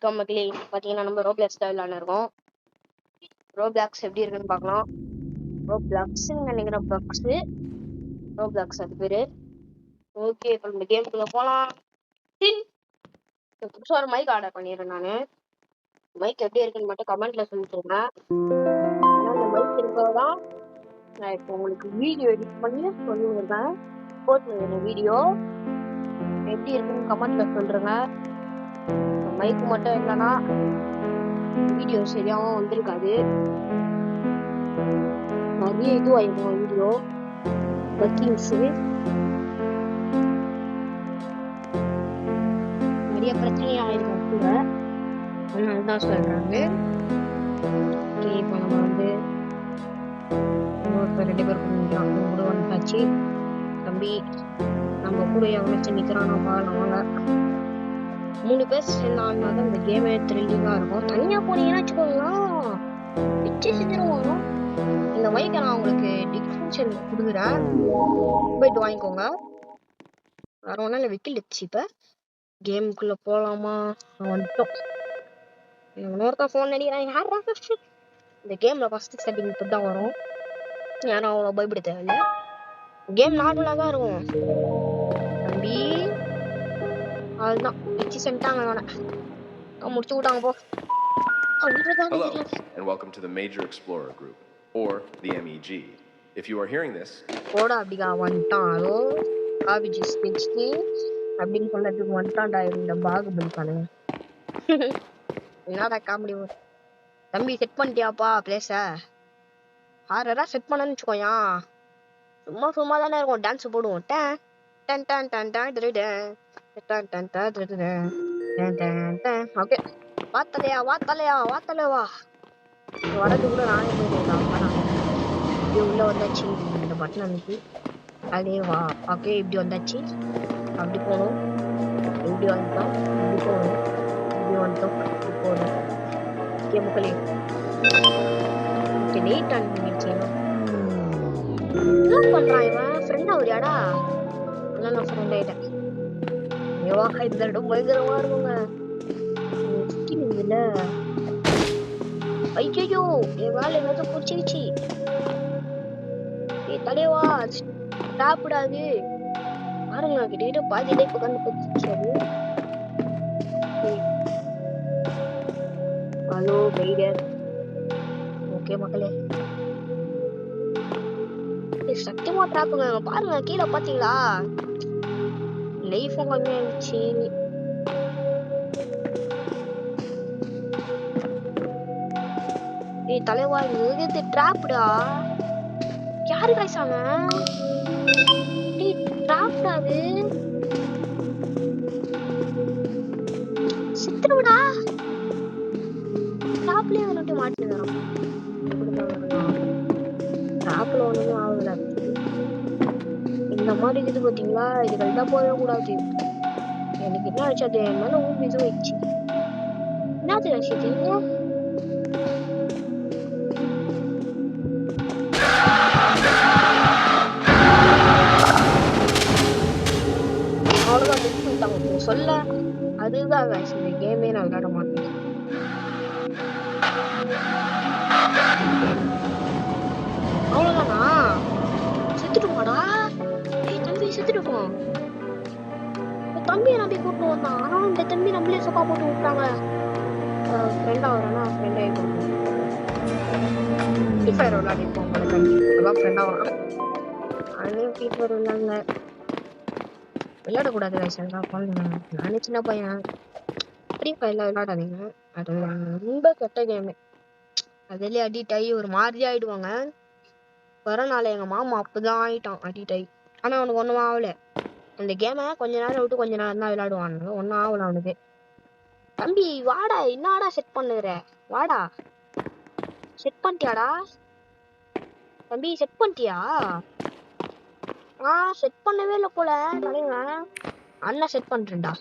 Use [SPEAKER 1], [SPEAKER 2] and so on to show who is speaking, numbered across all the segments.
[SPEAKER 1] Welcome மக்களே. பார்த்தீங்கன்னா நம்ம ரோப்ளாக்ஸ் தான் விளாண்டுருக்கோம். ரோப்ளாக்ஸ் எப்படி இருக்குன்னு பார்க்கலாம். ரோப்ளாக்ஸ்ன்னு நினைக்கிறேன். ரோப்ளாக்ஸ் அது பேரு. ஓகே, இப்போ இந்த கேமுக்குள்ள போகலாம். புதுசாக ஒரு மைக் ஆர்டர் பண்ணிடுறேன். நான் மைக் எப்படி இருக்குன்னு மட்டும் கமெண்ட்ல சொல்லிட்டுருக்கேன். ஏன்னா இந்த மைக் இருக்கதான் நான் இப்போ உங்களுக்கு வீடியோ எடிட் பண்ணி சொல்லியிருக்கேன். போட்டுருங்க வீடியோ எப்படி இருக்குன்னு கமெண்ட்ல சொல்றேங்க. மைக் மட்டும் இல்லைன்னா வீடியோ சரியாகவும் வந்திருக்காது. நிறைய இதுவாயிருக்கும் வீடியோ பக்கிங்ஸு, நிறைய பிரச்சனையாயிருக்கும் கூட. அதனால தான் சொல்றாங்க. ஓகே, இப்போ நம்ம வந்து இப்போ 2 பேர் கூட வந்தாச்சு. தம்பி நம்ம கூட எவனாச்சும் நிக்கிறானா பாக்கலாம் வாங்க. 3 பேர் சேர்ந்தாங்கன்னா தான் இந்த கேமே த்ரில்லிங்கா இருக்கும். தனியா போனீங்கன்னா வச்சுக்கோங்களேன் பிச்சு செஞ்சிருவோம். இந்த மைக்கை நான் உங்களுக்கு டிஸ்கிரிப்ஷன் கொடுக்குறேன், போயிட்டு வாங்கிக்கோங்க. வேற ஒன்றும் இல்லை, விக்கிலிச்சு. இப்போ கேமுக்குள்ள போலாமா? வந்துட்டோம். இன்னொருத்த ஃபோன் அடிக்கிறான். யாரா? இந்த கேம்ல ஃபர்ஸ்ட் செட்டிங் இப்படி தான் வரும். யாரும் அவ்வளோ பயப்பட தேவையில்லை. கேம் நார்மலாக தான் இருக்கும் தம்பி. அதுதான் பிச்சு செஞ்சுட்டாங்க. அவனை முடிச்சு விட்டாங்க போ.
[SPEAKER 2] Hello, and welcome to the Major Explorer Group, or the MEG. If you are hearing this,
[SPEAKER 1] போடா அப்படிக்கா வந்துட்டான். அதோ காபிஜி ஸ்பெச்டி அப்படின்னு சொன்னதுக்கு வந்துட்டான்டா இந்த பாகுபலி பண்ணுங்க. என்னடா காமெடி. தம்பி செட் பண்ணிட்டியாப்பா பிளேஸ? ஹாரரா செட் பண்ணன்னு வச்சுக்கோயா. சும்மா தானே இருக்கும். டான்ஸ் போடுவோம். ஓகே, வாத்தலையா வரது கூட நானே போயிடுவேன். இப்படி உள்ள வந்தாச்சு. இந்த பட்டன் அனுப்பி அதே வா. ஓகே, இப்படி வந்தாச்சு. அப்படி போகணும். இப்படி வந்துட்டோம். இப்படி போகணும். இப்படி வந்துட்டோம். இப்படி போகணும். ஓகே மக்களே, ஓகே நீட் அனுப்பிச்சு. என்ன பண்றான் இவன்? ஃப்ரெண்ட் ஆகுறியாடா? அதெல்லாம் நான் ஃப்ரெண்ட் ஆயிட்டேன். ஏவா இந்த இடம் பயங்கரமா இருக்குங்க. இல்ல ஐயோ, என் வேலை ஏதாவது பிடிச்சிருச்சு. தலைவா சாப்பிடாது பாருங்க. கிட்ட பாதியிலே உட்காந்து பிடிச்சாரு. ஹலோ கைடர். ஓகே மக்களே, சத்தியமா டிராப்புங்க. பாருங்க கீழே பாத்தீங்களா? லைஃபும் கம்மியாயிடுச்சு. ஏய் தலைவா, இது டிராப்டா. யாரு காய்ச்சாங்க? டிராப்டா அது. சித்திரவிடா டிராப்லயே வந்துட்டு மாட்டினுறான். டிராப்ல ஒண்ணுமே ஆகல. இந்த மாதிரி இது பாத்தீங்களா? இதுகள் தான் போக கூடாது. எனக்கு என்ன ஆச்சு? அது என் மேல இது வச்சு என்னது ஆச்சு? அவ்வளவுதான் சொல்ல. அதுதான் இந்த கேமே நான் விளையாட மாட்டேன். அவ்வளவுதானா? செத்துட்டுமாடா? தம்பி செத்துட்டுப்போம். தம்பியை நம்பி கூட்டு வந்தான். ஆனா இந்த தம்பி நம்மளே சொக்கா போட்டு விட்டாங்க. ஃப்ரெண்டா வரானா? ஃப்ரெண்ட் ஆகிப்போம். ஃப்ரீ ஃபயர் விளையாடிப்போம். அதான் ஃப்ரெண்டா வரான். அதுலேயும் ஃப்ரீ ஃபயர் விளையாடக்கூடாது. நானே சின்ன பையன். ஃப்ரீ ஃபயர்ல விளையாடாதீங்க. அது ரொம்ப கெட்ட கேமு. அதுலேயே அடிக்ட் ஆகி ஒரு மாதிரி ஆயிடுவாங்க. கொரோனால எங்க மாமா அப்பதான் ஆயிட்டான் அடிக்ட் ஆகி. ஆனா அவனுக்கு ஒன்றும் ஆகல. அந்த கேமை கொஞ்ச நேரம் விட்டு கொஞ்ச நேரம் தான் விளையாடுவானுங்க. ஒன்றும் ஆகல அவனுக்கு. தம்பி வாடா, என்னடா செட் பண்ணுற? வாடா, செட் பண்ணிட்டியாடா? தம்பி செட் பண்ணிட்டியா? செட் பண்ணவே இல்லை போல. தலைங்க அண்ணா செட் பண்றேன்டா.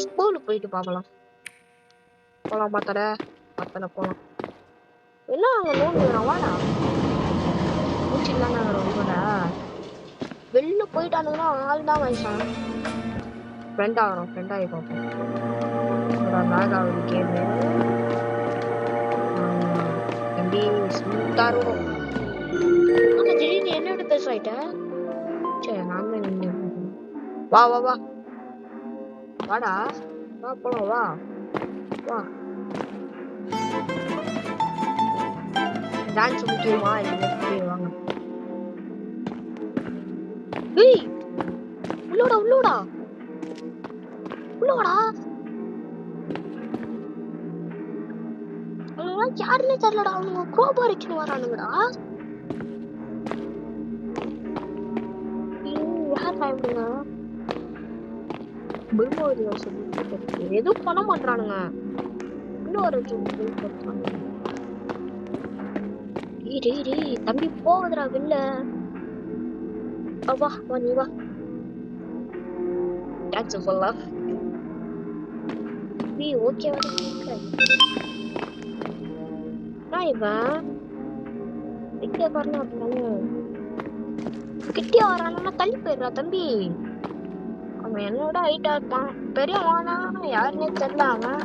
[SPEAKER 1] ஸ்கூலுக்கு போயிட்டு பார்க்கலாம். பத்தல போலாம். என்ன அங்க நோண்டுறான்? வாடா, மூச்சு இல்லாம ரொம்படா. வெளில போயிட்டானுங்கன்னா ஆள் தான் வயசான ஃப்ரெண்ட் ஆகணும். ஃப்ரெண்ட் ஆகி பார்ப்போம். லேக் ஆகுது கேமு. தம்பி ஸ்மூத்தாக இருக்கும். ஆனால் திடீர்னு என்னோட பெருசு ஆயிட்டேன். சரி நான் தான் நின்று வா வா வா வாடா வா போலாம் வா வா. டான்ஸ் முக்கியமா இல்லை வாங்க. ஏய் உள்ளோடா உள்ளோடா உள்ளோடா. அவனுங்க யாருன்னே தெரியலடா. அவனுங்க கோபம் வச்சுன்னு வரானுங்கடா. யார் சாப்பிடுங்க எதுவும் பண்ண மாட்டானுங்க. இன்னொரு தம்பி போகுதுடா வெளில. வா வா நீ வா. டான்ஸ் ஃபுல்லா நீ ஓகே வா. நான் இவன் கிட்டே வரணும் அப்படின்னானு கிட்டே வரானுன்னா தள்ளி போயிடுறா தம்பி. அவன் என்னோட ஹைட்டா இருப்பான். பெரியவானா யாருன்னே தெரியல அவன்.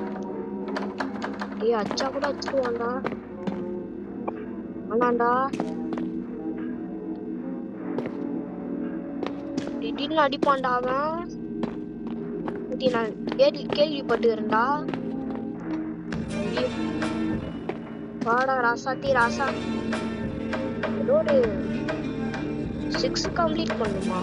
[SPEAKER 1] ஏய் அச்சா கூட அச்சுருவான்டா. ஆனாண்டா திடீர்னு அடிப்பான்டா அவன். நான் கேள்விப்பட்டு இருந்தா. வாடா ராசாத்தி ராசா. ஏதோ ஒரு 6 கம்ப்ளீட் பண்ணுமா.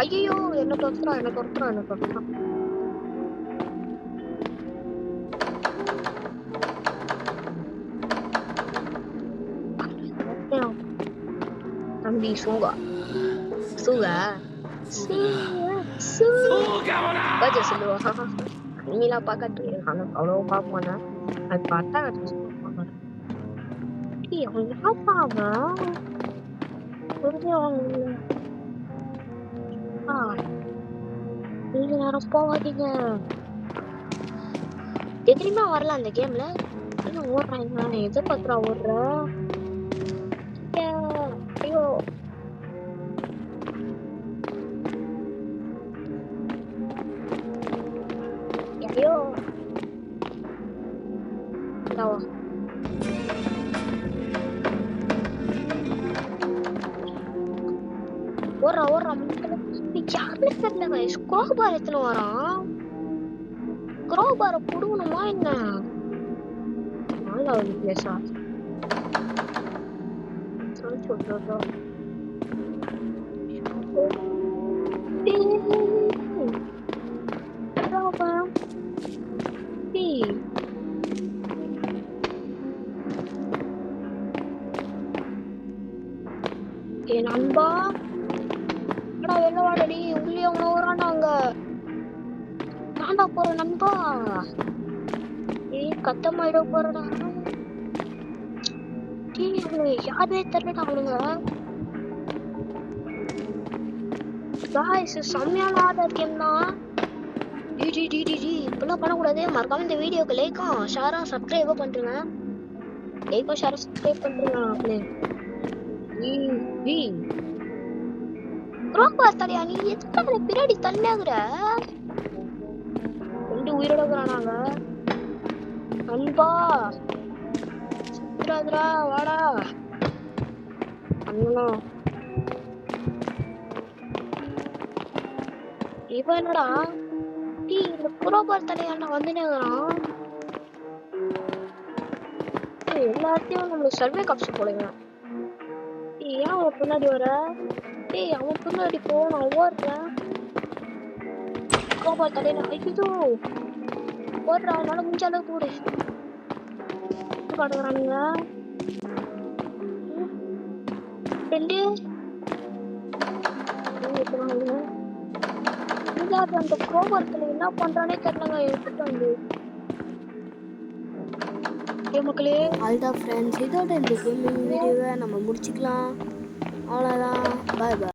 [SPEAKER 1] ஐயோ என்ன தொத்துறான் என்ன தொத்துறான் என்ன தொத்துறான். தம்பி சூகா சூகா கொஞ்சம் சொல்லுவா. நீலாம் பார்க்கட்டு அவ்வளோ பார்ப்பானா அது பார்த்தா அவன் யாப்பாங்க நீங்க யாரும் போகாதீங்க. எதிரிமா வரல அந்த கேம்ல. என்ன ஓடுறாங்க எதை பத்திரா ஓடுற. ஐயோ ஐயோ ஓடுறா ஓடுறா. யாருன்னு தெரியல. குரோபார் எத்தனை வரான். குரோபார புடுங்கணுமா என்ன. நாலாவது பிளேஸா என் நண்பா வெளில வாடடி. உள்ளே அவங்க வராண்டாங்க. நான்டா போற நண்பா. கத்தமாயிட போறடா. யாரே தெரியல அவனுங்க. செம்மையான ஆர்டர் கேம் தான். இப்பெல்லாம் பண்ணக்கூடாது. மறக்காம இந்த வீடியோக்கு லைக்கும் ஷேரும் சப்ஸ்கிரைபும் பண்றேங்க. லைக்கும் ஷேரும் சப்ஸ்கிரைப் பண்றேங்க. குரோபார் தலையா நீ எதுக்கு பின்னாடி தள்ளாகுற. ரெண்டு உயிரோட போறானாங்க. அன்பா சுத்துறாதுரா வாடா அண்ணா. இவன் என்னடா இந்த குரோபார் தலையாண்டா வந்துனேங்கிறான். எல்லாத்தையும் நம்மளுக்கு சர்வே காப்ஸ் போடுங்க. ஏன் அவன் பின்னாடி வர. அவன் பின்னாடி போ. நான் ஓடுறேன். குரோபார் தலையில ஐயோ ஓடுறா. அவனால முடிஞ்ச அளவுக்கு போடு. பாடுறானுங்க ரெண்டு. அந்த குரோபாரத்துல என்ன பண்றானே தெரியலங்க. எடுத்துட்டு வந்து மக்களே
[SPEAKER 3] ஆல்டா ஃப்ரெண்ட்ஸ் இதோட இந்த கேமிங் வீடியோவை நம்ம முடிச்சுக்கலாம். அவ்வளோதான். பாய் பாய்.